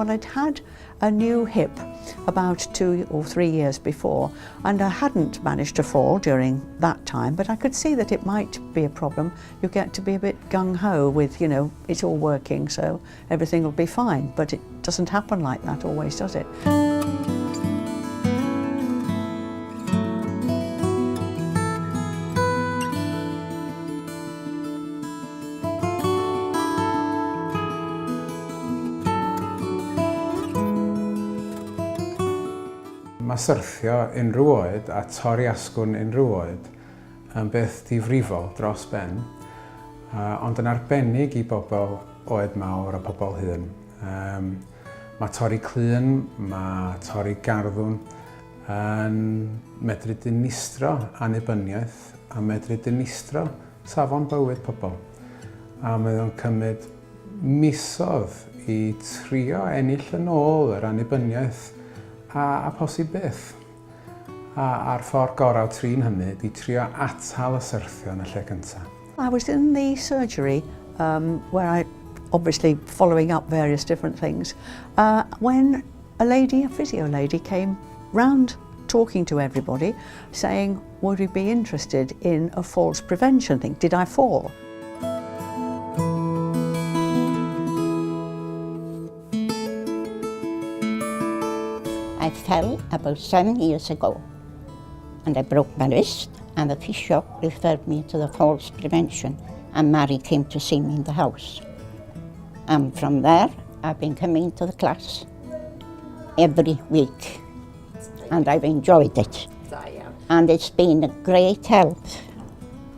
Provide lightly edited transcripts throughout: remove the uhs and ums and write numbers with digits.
Well, I'd had a new hip about 2 or 3 years before, and I hadn't managed to fall during that time, but I could see that it might be a problem. You get to be a bit gung-ho with, you know, it's all working, so everything will be fine, but it doesn't happen like that always, does it? Mae syrthio unrhyw oed a torri asgwrn unrhyw oed yn beth difrifol dros ben, ond yn arbennig i bobl oed mawr a pobl hyn. Mae torri clun, mae torri garddwn yn medru dinistro annibyniaeth a medru dinistro safon bywyd pobl. A mae o'n cymryd misoedd i trio ennill yn ôl yr annibyniaeth a posib beth. A'r ffordd gorau trin hynny di trio atal y syrthio yn y lle cyntaf. I was in the surgery where I obviously following up various different things when a physio lady came round talking to everybody saying, would we be interested in a falls prevention thing? Did I fall? I fell about 7 years ago and I broke my wrist, and the physio referred me to the falls prevention, and Mary came to see me in the house. And from there I've been coming to the class every week and I've enjoyed it, and it's been a great help.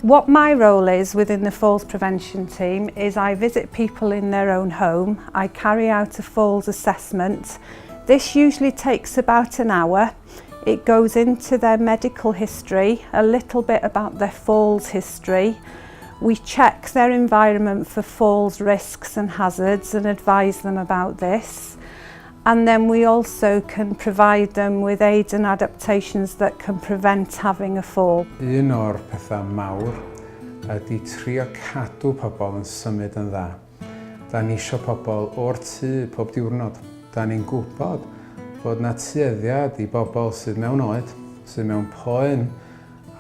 What my role is within the falls prevention team is I visit people in their own home. I carry out a falls assessment. This usually takes about an hour. It goes into their medical history, a little bit about their falls history. We check their environment for falls risks and hazards and advise them about this. And then we also can provide them with aids and adaptations that can prevent having a fall. Un o'r pethau mawr ydy trio cadw pobl yn symud yn dda. Da ni isio pobl o'r tŷ pob diwrnod. Da ni'n gwybod bod na tueddiad i bobl sydd mewn oed, sydd mewn poen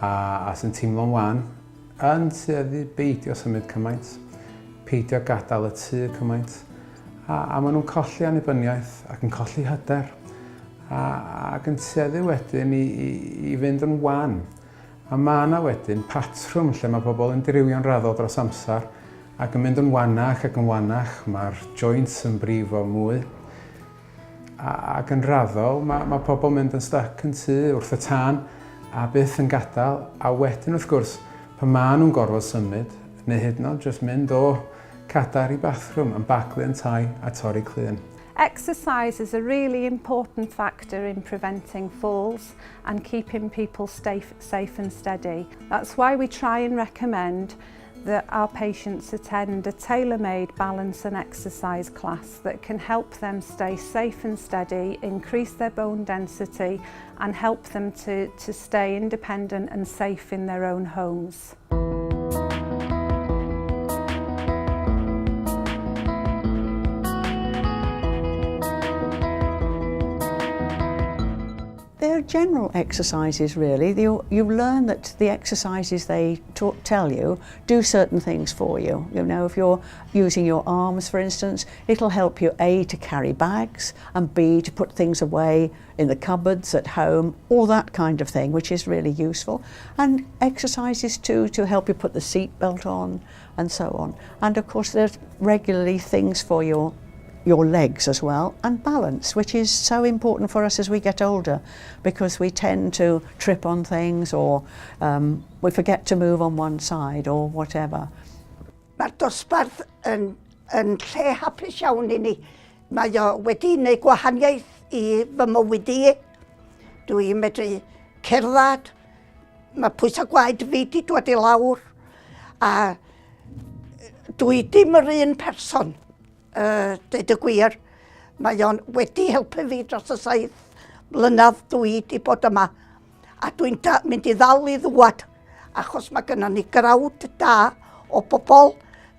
a sy'n teimlo'n wan, yn tueddu beidio symud cymaint, peidio gadael y tŷ cymaint. A maen nhw'n colli annibyniaeth ac yn colli hyder ac yn tueddu wedyn i fynd yn wan. A mae yna wedyn patrwm lle mae pobl yn dirywio'n raddol dros amser ac yn mynd yn wanach ac yn wanach, mae'r joints yn brifo mwy. Ac yn raddol, mae pobl mynd yn stuck yn tŷ wrth y tân a byth yn gadael, a wedyn wrth gwrs, pan maen nhw'n gorfod symud, neu hyd yn oed jyst mynd o cadar i bathroom yn baglu yn tai a torri clun. Exercise is a really important factor in preventing falls and keeping people safe and steady. That's why we try and recommend that our patients attend a tailor-made balance and exercise class that can help them stay safe and steady, increase their bone density and help them to stay independent and safe in their own homes. They're general exercises really. You learn that the exercises they tell you do certain things for you. You know, if you're using your arms for instance, it'll help you A, to carry bags, and B, to put things away in the cupboards at home, all that kind of thing, which is really useful. And exercises too to help you put the seat belt on and so on. And of course there's regularly things for your legs as well, and balance, which is so important for us as we get older, because we tend to trip on things or we forget to move on one side or whatever. Mae'r dosbarth yn lle hapus iawn i ni. Mae o wedi gwneud gwahaniaeth i fy mywyd i. Dwi'n medru cerdded, mae pwysau gwaed fi wedi dod i lawr, a dwi dim yr un person. Dweud y gwir, mae o'n wedi helpu fi dros y 7 mlynedd dwi wedi bod yma, a dwi'n mynd i ddal i ddwad achos mae gennym ni grawd da o bobl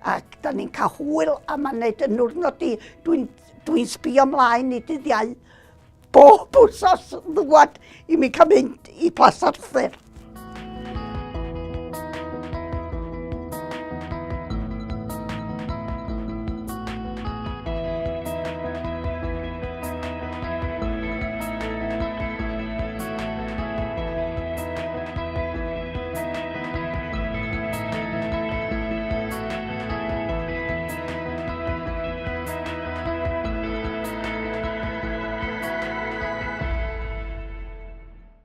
Ac da ni'n cael hwyl a mae'n neud yn wrnod i, dwi'n sbio ymlaen i dyddiau bob wsos ddwad i mi cael mynd i Plas Arthur.